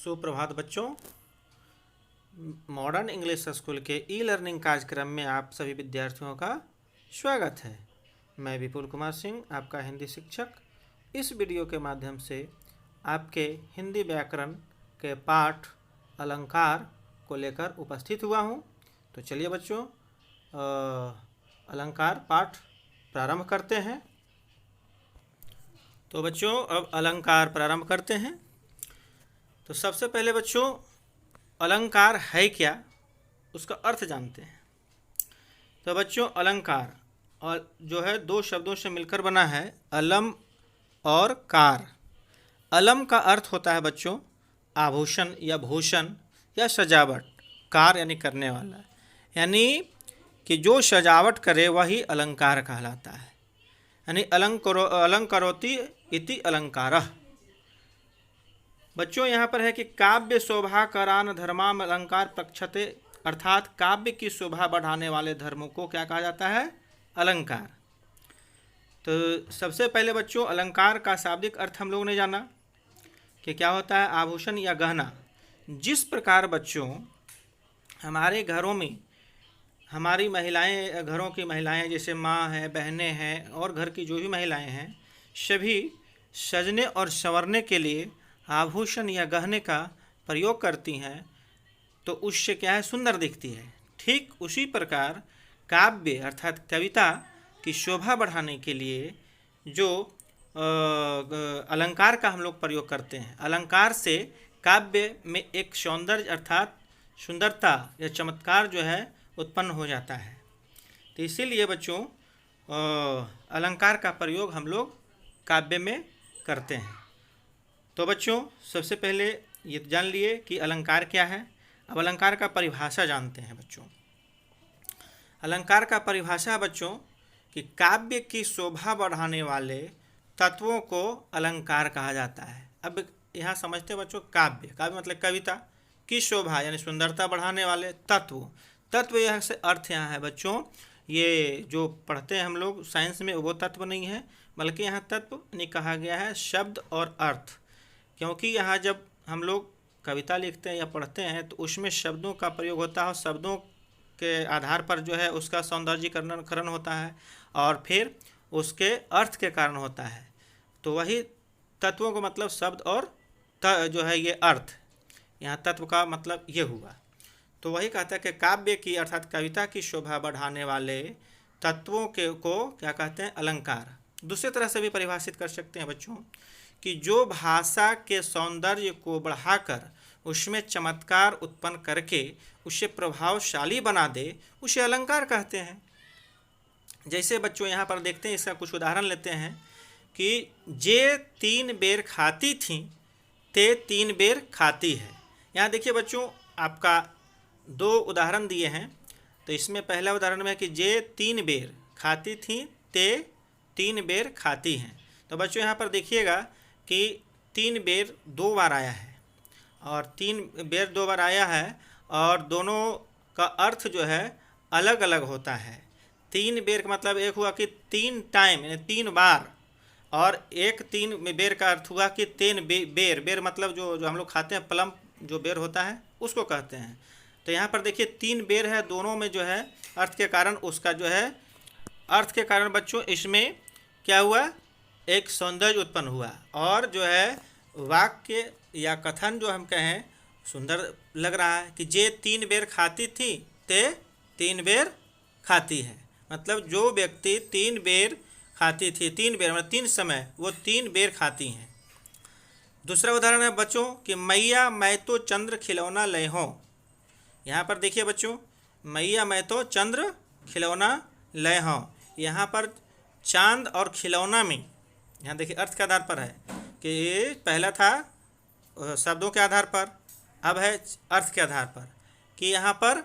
सुप्रभात बच्चों। Modern English school के ई लर्निंग कार्यक्रम में आप सभी विद्यार्थियों का स्वागत है। मैं विपुल कुमार सिंह, आपका हिंदी शिक्षक। इस वीडियो के माध्यम से आपके हिंदी व्याकरण के पाठ अलंकार को लेकर उपस्थित हुआ हूँ। तो चलिए बच्चों, अलंकार पाठ प्रारंभ करते हैं। तो बच्चों अब अलंकार प्रारंभ करते हैं। तो सबसे पहले बच्चों, अलंकार है क्या, उसका अर्थ जानते हैं। तो बच्चों अलंकार और जो है दो शब्दों से मिलकर बना है, अलम और कार। अलम का अर्थ होता है बच्चों आभूषण या भूषण या सजावट। कार यानी करने वाला, यानी कि जो सजावट करे वही अलंकार कहलाता है। यानी अलंकरोति इति अलंकारः। बच्चों यहाँ पर है कि काव्य शोभा करान धर्माम अलंकार प्रक्षते, अर्थात काव्य की शोभा बढ़ाने वाले धर्मों को क्या कहा जाता है? अलंकार। तो सबसे पहले बच्चों अलंकार का शाब्दिक अर्थ हम लोगों ने जाना कि क्या होता है, आभूषण या गहना। जिस प्रकार बच्चों हमारे घरों में हमारी महिलाएं, घरों की महिलाएं जैसे माँ हैं, बहनें हैं और घर की जो भी महिलाएं हैं, सभी सजने और संवरने के लिए आभूषण या गहने का प्रयोग करती हैं, तो उससे क्या है, सुंदर दिखती है। ठीक उसी प्रकार काव्य अर्थात कविता की शोभा बढ़ाने के लिए जो अलंकार का हम लोग प्रयोग करते हैं, अलंकार से काव्य में एक सौंदर्य अर्थात सुंदरता या चमत्कार जो है उत्पन्न हो जाता है। तो इसीलिए बच्चों अलंकार का प्रयोग हम लोग काव्य में करते हैं। तो बच्चों सबसे पहले ये जान लिए कि अलंकार क्या है। अब अलंकार का परिभाषा जानते हैं बच्चों। अलंकार का परिभाषा बच्चों कि काव्य की शोभा बढ़ाने वाले तत्वों को अलंकार कहा जाता है। अब यहाँ समझते हैं बच्चों, काव्य मतलब कविता की शोभा यानी सुंदरता बढ़ाने वाले तत्व यह से अर्थ यहाँ है बच्चों, ये जो पढ़ते हैं हम लोग साइंस में वो तत्व नहीं है, बल्कि यहाँ तत्व नहीं कहा गया है, शब्द और अर्थ। क्योंकि यहाँ जब हम लोग कविता लिखते हैं या पढ़ते हैं तो उसमें शब्दों का प्रयोग होता है, शब्दों के आधार पर जो है उसका सौंदर्यीकरण होता है और फिर उसके अर्थ के कारण होता है। तो वही तत्वों को मतलब शब्द और जो है ये अर्थ, यहाँ तत्व का मतलब ये हुआ। तो वही कहता है कि काव्य की अर्थात कविता की शोभा बढ़ाने वाले तत्वों को क्या कहते हैं? अलंकार। दूसरी तरह से भी परिभाषित कर सकते हैं बच्चों कि जो भाषा के सौंदर्य को बढ़ाकर उसमें चमत्कार उत्पन्न करके उसे प्रभावशाली बना दे, उसे अलंकार कहते हैं। जैसे बच्चों यहाँ पर देखते हैं, इसका कुछ उदाहरण लेते हैं कि जे 3 बेर खाती थी ते 3 बेर खाती है। यहाँ देखिए बच्चों, आपका 2 उदाहरण दिए हैं। तो इसमें पहला उदाहरण में है कि जे 3 बेर खाती थी ते 3 बेर खाती हैं। तो बच्चों यहाँ पर देखिएगा कि 3 बेर 2 बार आया है और 3 बेर 2 बार आया है और दोनों का अर्थ जो है अलग अलग होता है। 3 बेर का मतलब एक हुआ कि 3 टाइम यानी 3 बार, और एक 3 बेर का अर्थ हुआ कि 3 बेर मतलब जो हम लोग खाते हैं प्लम जो बेर होता है उसको कहते हैं। तो यहाँ पर देखिए 3 बेर है, दोनों में जो है अर्थ के कारण उसका जो है अर्थ के कारण बच्चों इसमें क्या हुआ, एक सौंदर्य उत्पन्न हुआ और जो है वाक्य या कथन जो हम कहें सुंदर लग रहा है कि जे 3 बेर खाती थी ते 3 बेर खाती है। मतलब जो व्यक्ति 3 बेर खाती थी, 3 बेर मतलब 3 समय, वो 3 बेर खाती हैं। दूसरा उदाहरण है बच्चों कि मैया मैं तो चंद्र खिलौना लय हों। यहाँ पर देखिए बच्चों, मैया मैं तो चंद्र खिलौना लय हों। यहाँ पर चांद और खिलौना में यहाँ देखिए अर्थ के आधार पर है कि पहला था शब्दों के आधार पर, अब है अर्थ के आधार पर कि यहाँ पर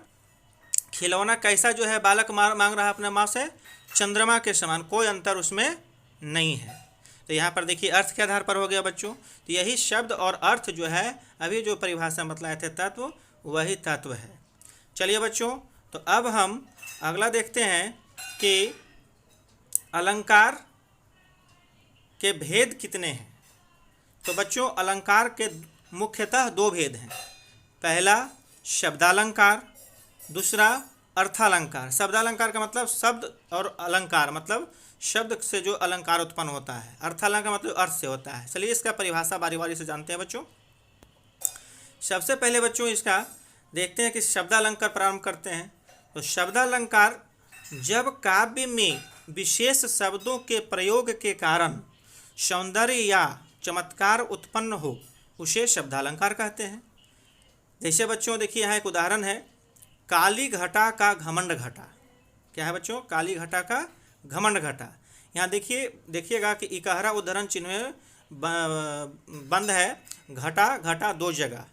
खिलौना कैसा जो है बालक मांग रहा है अपने माँ से, चंद्रमा के समान, कोई अंतर उसमें नहीं है। तो यहाँ पर देखिए अर्थ के आधार पर हो गया बच्चों। तो यही शब्द और अर्थ जो है अभी जो परिभाषा बतलाए थे तत्व, वही तत्व है। चलिए बच्चों, तो अब हम अगला देखते हैं कि अलंकार के भेद कितने हैं। तो बच्चों अलंकार के मुख्यतः दो भेद हैं। पहला शब्दालंकार, दूसरा अर्थालंकार। शब्दालंकार का मतलब शब्द और अलंकार मतलब शब्द से जो अलंकार उत्पन्न होता है। अर्थालंकार मतलब अर्थ से होता है। चलिए इसका परिभाषा बारी बारी से जानते हैं बच्चों। सबसे पहले बच्चों इसका देखते हैं कि शब्दालंकार प्रारंभ करते हैं। तो शब्दालंकार जब काव्य में विशेष शब्दों के प्रयोग के कारण सौंदर्य या चमत्कार उत्पन्न हो उसे शब्दालंकार कहते हैं। जैसे बच्चों देखिए यहाँ एक उदाहरण है, काली घटा का घमंड घटा। क्या है बच्चों? काली घटा का घमंड घटा। यहाँ देखिएगा कि इकहरा उद्धरण चिन्ह में बंद है। घटा घटा दो जगह,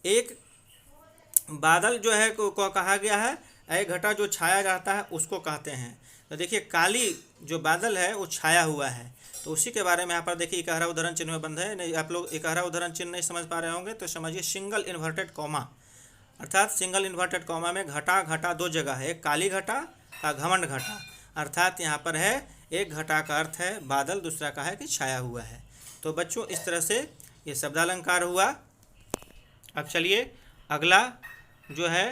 एक बादल जो है को कहा गया है, एक घटा जो छाया जाता है उसको कहते हैं। तो देखिए काली जो बादल है वो छाया हुआ है, तो उसी के बारे में यहाँ पर देखिए इकहरा उद्धरण चिन्ह में बंद है। नहीं, आप लोग इकहरा उद्धरण चिन्ह नहीं समझ पा रहे होंगे तो समझिए सिंगल इन्वर्टेड कॉमा, अर्थात सिंगल इन्वर्टेड कॉमा में घटा घटा दो जगह है, एक काली घटा का घमंड घटा, अर्थात यहाँ पर है एक घटा का अर्थ है बादल, दूसरा का है कि छाया हुआ है। तो बच्चों इस तरह से ये शब्दालंकार हुआ। अब चलिए अगला जो है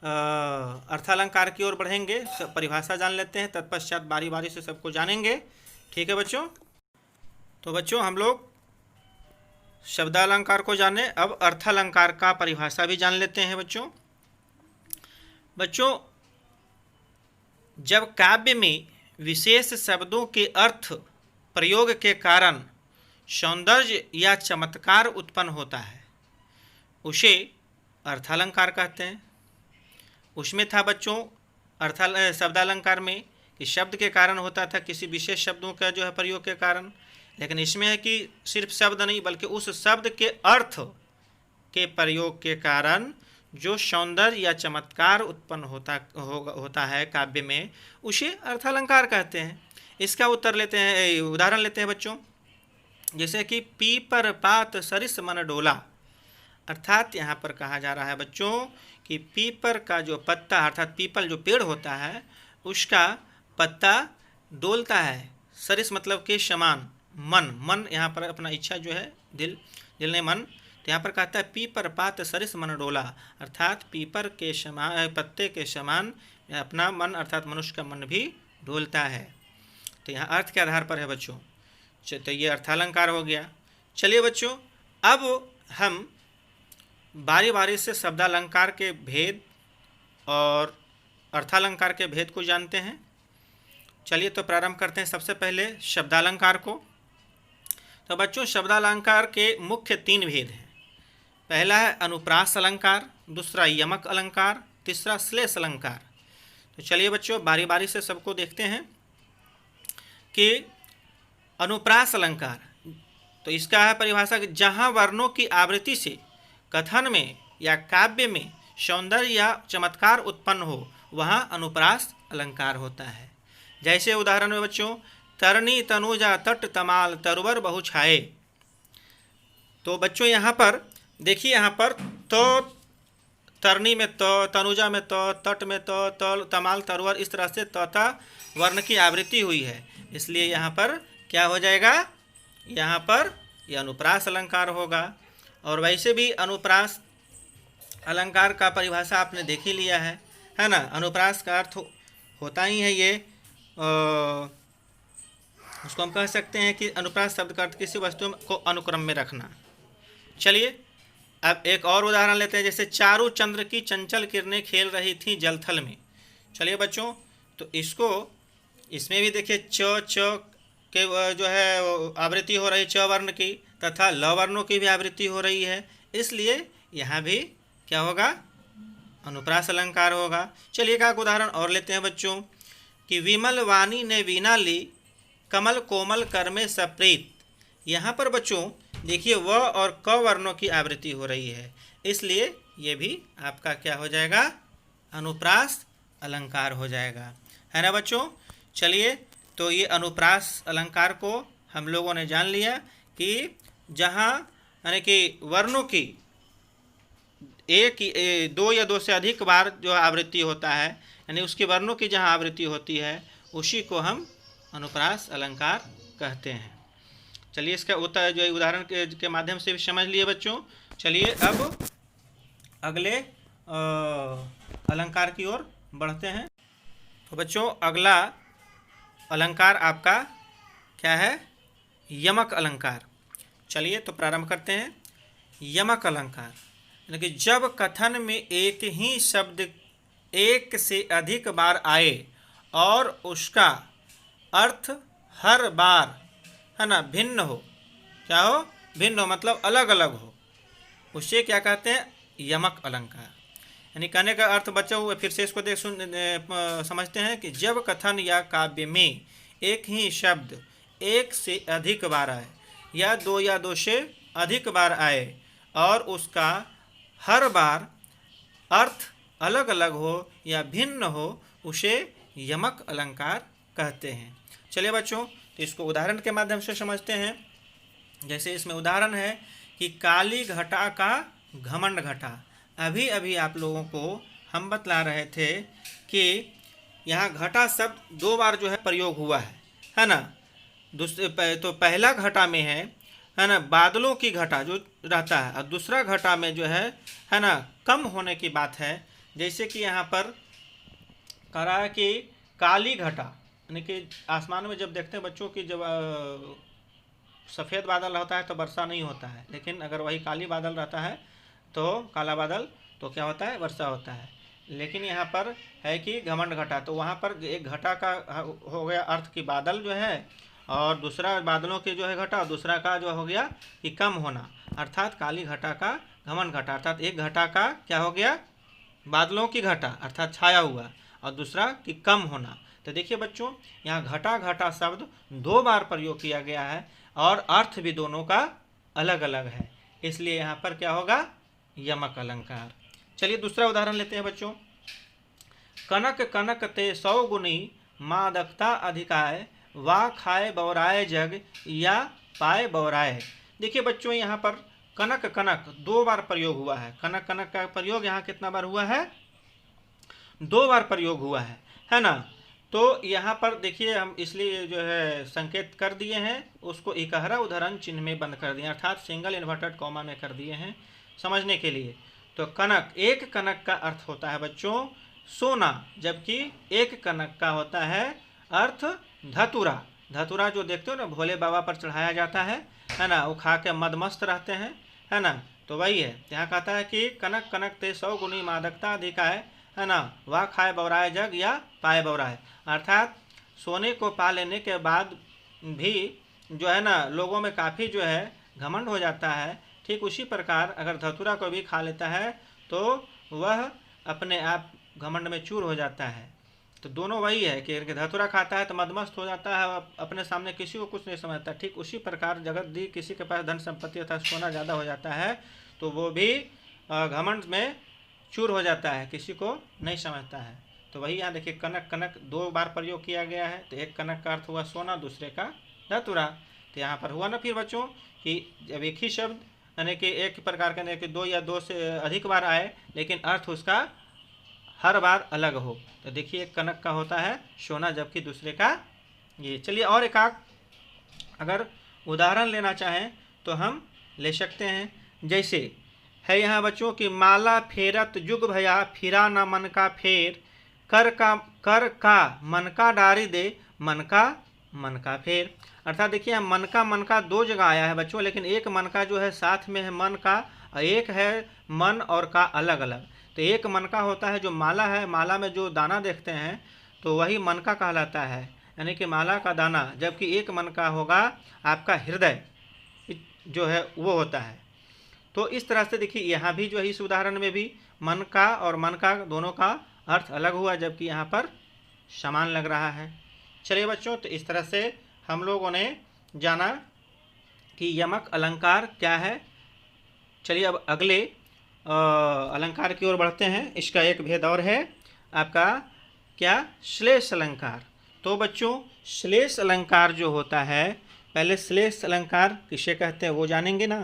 अर्थालंकार की ओर बढ़ेंगे। सब परिभाषा जान लेते हैं, तत्पश्चात बारी बारी से सबको जानेंगे। ठीक है बच्चों? तो बच्चों हम लोग शब्दालंकार को जाने, अब अर्थालंकार का परिभाषा भी जान लेते हैं बच्चों जब काव्य में विशेष शब्दों के अर्थ प्रयोग के कारण सौंदर्य या चमत्कार उत्पन्न होता है उसे अर्थालंकार कहते हैं। उसमें था बच्चों शब्दालंकार में कि शब्द के कारण होता था, किसी विशेष शब्दों का जो है प्रयोग के कारण, लेकिन इसमें है कि सिर्फ शब्द नहीं बल्कि उस शब्द के अर्थ के प्रयोग के कारण जो सौंदर्य या चमत्कार उत्पन्न होता है काव्य में, उसे अर्थालंकार कहते हैं। इसका उदाहरण लेते हैं बच्चों, जैसे कि पीपर पात सरिस मन डोला। अर्थात यहाँ पर कहा जा रहा है बच्चों कि पीपर का जो पत्ता, अर्थात पीपल जो पेड़ होता है उसका पत्ता डोलता है। सरिस मतलब के समान, मन यहाँ पर अपना इच्छा जो है दिल ने मन, तो यहाँ पर कहता है पीपर पात सरिस मन डोला, अर्थात पीपर के समान, पत्ते के समान अपना मन अर्थात मनुष्य का मन भी डोलता है। तो यहाँ अर्थ के आधार पर है बच्चों। तो ये अर्थालंकार हो गया। चलिए बच्चों अब हम बारी बारी से शब्दालंकार के भेद और अर्थालंकार के भेद को जानते हैं। चलिए तो प्रारंभ करते हैं सबसे पहले शब्दालंकार को। तो बच्चों शब्दालंकार के मुख्य तीन भेद हैं। पहला है अनुप्रास अलंकार, दूसरा यमक अलंकार, तीसरा श्लेष अलंकार। तो चलिए बच्चों बारी बारी से सबको देखते हैं कि अनुप्रास अलंकार, तो इसका है परिभाषा कि जहाँ वर्णों की आवृत्ति से कथन में या काव्य में सौंदर्य या चमत्कार उत्पन्न हो वहाँ अनुप्रास अलंकार होता है। जैसे उदाहरण में बच्चों तरनी तनुजा तट तमाल तरुवर बहु छाए। तो बच्चों यहाँ पर देखिए, यहाँ पर तो तरनी में तो, तनुजा में तो, तट में तो, तल तमाल तरुवर, इस तरह से तोता वर्ण की आवृत्ति हुई है, इसलिए यहाँ पर क्या हो जाएगा, यहाँ पर यह अनुप्रास अलंकार होगा। और वैसे भी अनुप्रास अलंकार का परिभाषा आपने देख ही लिया है ना। अनुप्रास का अर्थ होता ही है ये, उसको हम कह सकते हैं कि अनुप्रास शब्द का अर्थ किसी वस्तु को अनुक्रम में रखना। चलिए अब एक और उदाहरण लेते हैं, जैसे चारू चंद्र की चंचल किरणें खेल रही थी जलथल में। चलिए बच्चों तो इसमें भी देखिए च के जो है आवृत्ति हो रही च वर्ण की, तथा ल वर्णों की भी आवृत्ति हो रही है, इसलिए यहाँ भी क्या होगा, अनुप्रास अलंकार होगा। चलिए एक उदाहरण और लेते हैं बच्चों कि विमल वाणी ने वीणा ली कमल कोमल कर में सप्रीत। यहाँ पर बच्चों देखिए व और क वर्णों की आवृत्ति हो रही है, इसलिए ये भी आपका क्या हो जाएगा, अनुप्रास अलंकार हो जाएगा, है ना बच्चों। चलिए तो ये अनुप्रास अलंकार को हम लोगों ने जान लिया कि जहाँ यानी कि वर्णों की दो या दो से अधिक बार जो आवृत्ति होता है, यानी उसके वर्णों की जहाँ आवृत्ति होती है उसी को हम अनुप्रास अलंकार कहते हैं। चलिए इसका जो उदाहरण के माध्यम से भी समझ लिए बच्चों। चलिए अब अगले अलंकार की ओर बढ़ते हैं। तो बच्चों अगला अलंकार आपका क्या है? यमक अलंकार। चलिए तो प्रारंभ करते हैं। यमक अलंकार यानी कि जब कथन में एक ही शब्द एक से अधिक बार आए और उसका अर्थ हर बार है ना भिन्न हो। क्या हो? भिन्न हो मतलब अलग अलग हो, उसे क्या कहते हैं? यमक अलंकार। यानी कहने का अर्थ बच्चों फिर से इसको समझते हैं कि जब कथन या काव्य में एक ही शब्द एक से अधिक बार आए या दो से अधिक बार आए और उसका हर बार अर्थ अलग अलग हो या भिन्न हो, उसे यमक अलंकार कहते हैं। चलिए बच्चों तो इसको उदाहरण के माध्यम से समझते हैं। जैसे इसमें उदाहरण है कि काली घटा का घमंड घटा। अभी अभी आप लोगों को हम बतला रहे थे कि यहाँ घटा शब्द 2 बार जो है प्रयोग हुआ है ना। तो पहला घटा में है ना बादलों की घटा जो रहता है, और दूसरा घटा में जो है ना कम होने की बात है। जैसे कि यहाँ पर कह रहा है कि काली घटा यानी कि आसमान में जब देखते हैं बच्चों की जब सफ़ेद बादल होता है तो वर्षा नहीं होता है, लेकिन अगर वही काली बादल रहता है तो काला बादल तो क्या होता है? वर्षा होता है। लेकिन यहाँ पर है कि घमंड घटा, तो वहाँ पर एक घटा का हो गया अर्थ की बादल जो है, और दूसरा बादलों के जो है घटा, और दूसरा का जो हो गया कि कम होना, अर्थात काली घटा का घमंड घटा। अर्थात एक घटा का क्या हो गया? बादलों की घटा अर्थात छाया हुआ, और दूसरा कि कम होना। तो देखिए बच्चों यहाँ घटा घटा शब्द 2 बार प्रयोग किया गया है और अर्थ भी दोनों का अलग अलग है, इसलिए यहाँ पर क्या होगा? यमक अलंकार। चलिए दूसरा उदाहरण लेते हैं बच्चों। कनक कनक ते 100 गुनी मादकता अधिकाय, वा खाए बौराए जग या पाए बौराए। देखिए बच्चों यहाँ पर कनक कनक 2 बार प्रयोग हुआ है। कनक कनक का प्रयोग यहाँ कितना बार हुआ है? 2 बार प्रयोग हुआ है ना। तो यहाँ पर देखिए हम इसलिए जो है संकेत कर दिए हैं, उसको इकहरा उदाहरण चिन्ह में बंद कर दिए, अर्थात सिंगल इन्वर्टेड कॉमा में कर दिए हैं समझने के लिए। तो कनक, एक कनक का अर्थ होता है बच्चों सोना, जबकि एक कनक का होता है अर्थ धतूरा। धतूरा जो देखते हो ना भोले बाबा पर चढ़ाया जाता है ना, वो खा के मदमस्त रहते हैं है ना। तो वही है, यहाँ कहता है कि कनक कनक ते 100 गुनी मादकता अधिकाय है ना, वाह खाए बौराए जग या पाए बौराए। अर्थात सोने को पा लेने के बाद भी जो है ना लोगों में काफ़ी जो है घमंड हो जाता है, ठीक उसी प्रकार अगर धतूरा को भी खा लेता है तो वह अपने आप घमंड में चूर हो जाता है। तो दोनों वही है कि धतूरा खाता है तो मदमस्त हो जाता है, अपने सामने किसी को कुछ नहीं समझता। ठीक उसी प्रकार जगत दी किसी के पास धन संपत्ति अर्थात सोना ज़्यादा हो जाता है तो वो भी घमंड में चूर हो जाता है, किसी को नहीं समझता है। तो वही यहाँ देखिए कनक कनक 2 बार प्रयोग किया गया है। तो एक कनक का अर्थ हुआ सोना, दूसरे का धतूरा। तो यहाँ पर हुआ ना फिर बच्चों कि जब एक ही शब्द यानी कि एक प्रकार का यानी कि 2 या 2 से अधिक बार आए लेकिन अर्थ उसका हर बार अलग हो, तो देखिए एक कनक का होता है सोना जबकि दूसरे का ये। चलिए और एक अगर उदाहरण लेना चाहें तो हम ले सकते हैं। जैसे है यहाँ बच्चों की माला फेरत जुग भया, फिरा ना मन का फेर, कर का मन का डारी दे, मन का फेर। अर्थात देखिए मन का 2 जगह आया है बच्चों, लेकिन एक मन का जो है साथ में है मन का, और एक है मन और का अलग अलग। तो एक मन का होता है जो माला है, माला में जो दाना देखते हैं तो वही मन का कहलाता है, यानी कि माला का दाना। जबकि एक मन का होगा आपका हृदय जो है वो होता है। तो इस तरह से देखिए यहाँ भी जो है इस उदाहरण में भी मन का और मन का दोनों का अर्थ अलग हुआ, जबकि यहाँ पर समान लग रहा है। चलिए बच्चों तो इस तरह से हम लोगों ने जाना कि यमक अलंकार क्या है। चलिए अब अगले अलंकार की ओर बढ़ते हैं। इसका एक भेद और है आपका क्या? श्लेष अलंकार। तो बच्चों श्लेष अलंकार जो होता है, पहले श्लेष अलंकार किसे कहते हैं वो जानेंगे ना।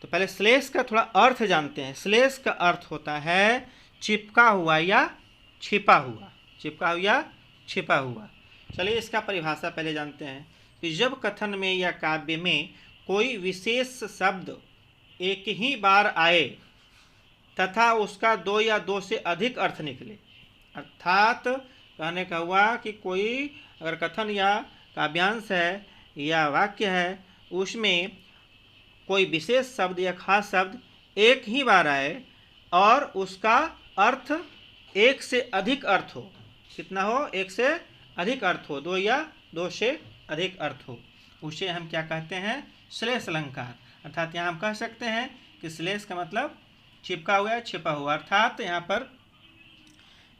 तो पहले श्लेष का थोड़ा अर्थ जानते हैं। श्लेष का अर्थ होता है चिपका हुआ या छिपा हुआ, चिपका हुआ या छिपा हुआ। चलिए इसका परिभाषा पहले जानते हैं कि जब कथन में या काव्य में कोई विशेष शब्द एक ही बार आए तथा उसका दो या दो से अधिक अर्थ निकले। अर्थात कहने का हुआ कि कोई अगर कथन या काव्यांश है या वाक्य है, उसमें कोई विशेष शब्द या खास शब्द एक ही बार आए और उसका अर्थ एक से अधिक अर्थ हो। कितना हो? एक से अधिक अर्थ हो, दो या दो से अधिक अर्थ हो, उसे हम क्या कहते हैं? श्लेष अलंकार। अर्थात यहाँ हम कह सकते हैं कि श्लेष का मतलब चिपका हुआ है, छिपा हुआ। अर्थात यहाँ पर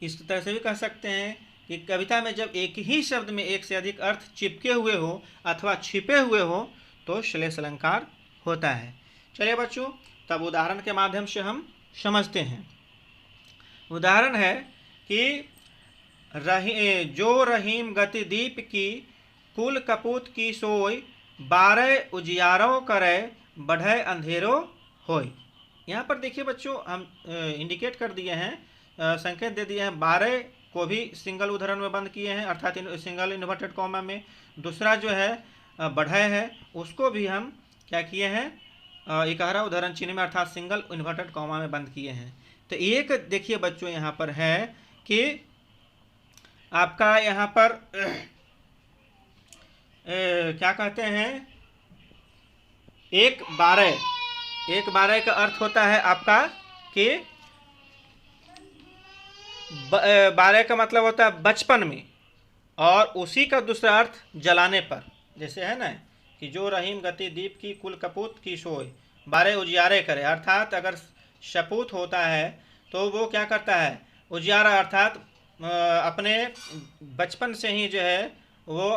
इस तरह से भी कह सकते हैं कि कविता में जब एक ही शब्द में एक से अधिक अर्थ चिपके हुए हो अथवा छिपे हुए हो तो श्लेष अलंकार होता है। चलिए बच्चों, तब उदाहरण के माध्यम से हम समझते हैं। उदाहरण है कि जो रहीम गति दीप की कुल कपूत की सोई, 12 उजियारों करे बढ़े अंधेरों होय। यहाँ पर देखिए बच्चों, हम इंडिकेट कर दिए हैं, संकेत दे दिए हैं। 12 को भी सिंगल उदाहरण में बंद किए हैं, अर्थात सिंगल इन्वर्टेड कॉमा में। दूसरा जो है बढ़े है, उसको भी हम क्या किए हैं? इकहरा उदाहरण चिन्ह में, अर्थात सिंगल इन्वर्टेड कॉमा में बंद किए हैं। तो एक देखिए बच्चों यहाँ पर है कि आपका यहाँ पर क्या कहते हैं? 1-12 का अर्थ होता है आपका कि 12 का मतलब होता है बचपन में, और उसी का दूसरा अर्थ जलाने पर। जैसे है ना कि जो रहीम गति दीप की कुल कपूत की सोई, 12 उजियारे करे। अर्थात अगर शपूत होता है तो वो क्या करता है? उजियारा, अर्थात अपने बचपन से ही जो है वो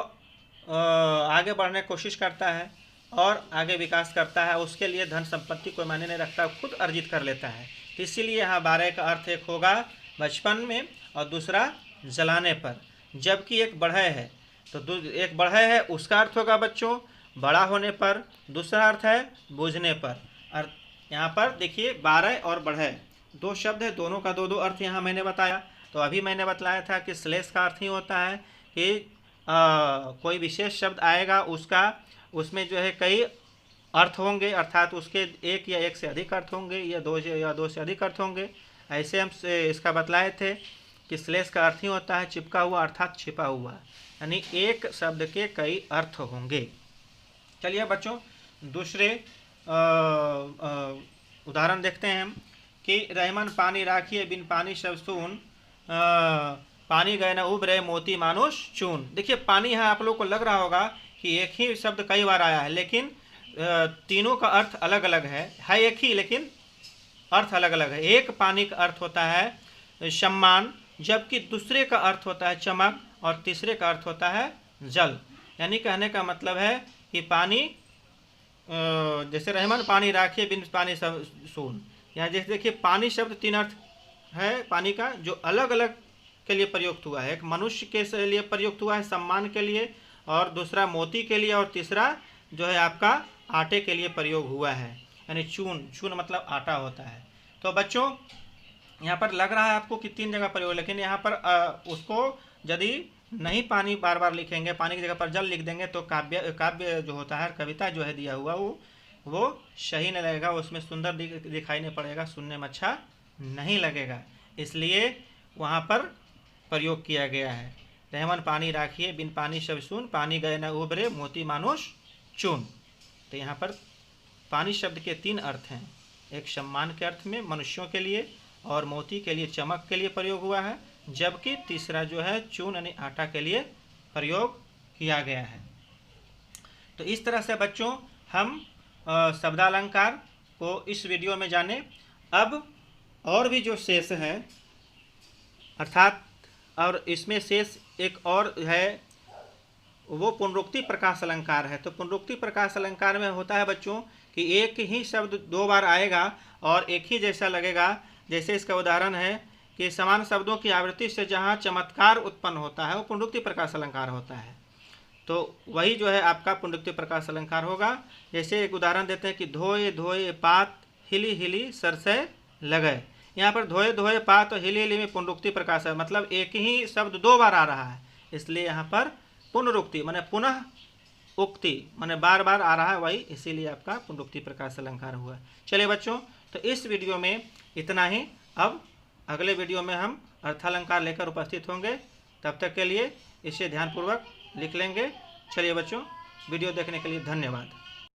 आगे बढ़ने की कोशिश करता है और आगे विकास करता है। उसके लिए धन संपत्ति कोई मायने नहीं रखता, खुद अर्जित कर लेता है। तो इसीलिए यहाँ 12 का अर्थ एक होगा बचपन में और दूसरा जलाने पर। जबकि एक बढ़े है तो एक बढ़े है उसका अर्थ होगा बच्चों बड़ा होने पर, दूसरा अर्थ है बूझने पर। और यहाँ पर देखिए 12 और बढ़े दो शब्द है, दोनों का दो दो अर्थ यहाँ मैंने बताया। तो अभी मैंने बतलाया था कि श्लेष का अर्थ ही होता है कि कोई विशेष शब्द आएगा, उसमें जो है कई अर्थ होंगे, अर्थात उसके एक या एक से अधिक अर्थ होंगे या दो से अधिक अर्थ होंगे। ऐसे हम इसका बतलाए थे कि श्लेष का अर्थ ही होता है चिपका हुआ, अर्थात छिपा हुआ, यानी एक शब्द के कई अर्थ होंगे। चलिए बच्चों, दूसरे उदाहरण देखते हैं हम कि रहमन पानी राखिए बिन पानी सब सून, पानी गए न उबरे मोती मानुष चून। देखिए पानी यहाँ आप लोग को लग रहा होगा कि एक ही शब्द कई बार आया है, लेकिन तीनों का अर्थ अलग अलग है एक ही, लेकिन अर्थ अलग अलग है। एक पानी का अर्थ होता है सम्मान, जबकि दूसरे का अर्थ होता है चमक और तीसरे का अर्थ होता है जल। यानी कहने का मतलब है कि पानी, जैसे रहमन पानी राखिए बिन पानी सब सून, यहाँ जैसे देखिए पानी शब्द 3 अर्थ है पानी का, जो अलग अलग के लिए प्रयुक्त हुआ है। एक मनुष्य के लिए प्रयुक्त हुआ है सम्मान के लिए, और दूसरा मोती के लिए, और तीसरा जो है आपका आटे के लिए प्रयोग हुआ है, यानी चून। चून मतलब आटा होता है। तो बच्चों यहाँ पर लग रहा है आपको कि 3 जगह प्रयोग, लेकिन यहाँ पर उसको यदि नहीं पानी बार बार लिखेंगे, पानी की जगह पर जल लिख देंगे, तो काव्य जो होता है, कविता जो है दिया हुआ वो सही नहीं लगेगा, उसमें सुंदर दिखाई नहीं पड़ेगा, सुनने में अच्छा नहीं लगेगा। इसलिए वहाँ पर प्रयोग किया गया है, रहमन पानी राखिए बिन पानी सब सून, पानी गए न उबरे मोती मानुष चून। तो यहाँ पर पानी शब्द के 3 अर्थ हैं, एक सम्मान के अर्थ में मनुष्यों के लिए, और मोती के लिए चमक के लिए प्रयोग हुआ है, जबकि तीसरा जो है चून यानी आटा के लिए प्रयोग किया गया है। तो इस तरह से बच्चों हम शब्दालंकार को इस वीडियो में जाने। अब और भी जो शेष है, अर्थात और इसमें शेष एक और है, वो पुनरुक्ति प्रकाश अलंकार है। तो पुनरुक्ति प्रकाश अलंकार में होता है बच्चों कि एक ही शब्द 2 बार आएगा और एक ही जैसा लगेगा। जैसे इसका उदाहरण है कि समान शब्दों की आवृत्ति से जहाँ चमत्कार उत्पन्न होता है वो पुनरुक्ति प्रकाश अलंकार होता है। तो वही जो है आपका पुनरुक्ति प्रकाश अलंकार होगा। जैसे एक उदाहरण देते हैं कि धोए धोए पात हिली हिली सरसे लगे। यहाँ पर धोए धोए पात और हिली हिली में पुनरुक्ति प्रकाश है, मतलब एक ही शब्द 2 बार आ रहा है, इसलिए यहाँ पर पुनरुक्ति माने पुनः उक्ति माने बार बार आ रहा है वही, इसीलिए आपका पुनरुक्ति प्रकार से अलंकार हुआ। चलिए बच्चों, तो इस वीडियो में इतना ही। अब अगले वीडियो में हम अर्थालंकार लेकर उपस्थित होंगे। तब तक के लिए इसे ध्यानपूर्वक लिख लेंगे। चलिए बच्चों, वीडियो देखने के लिए धन्यवाद।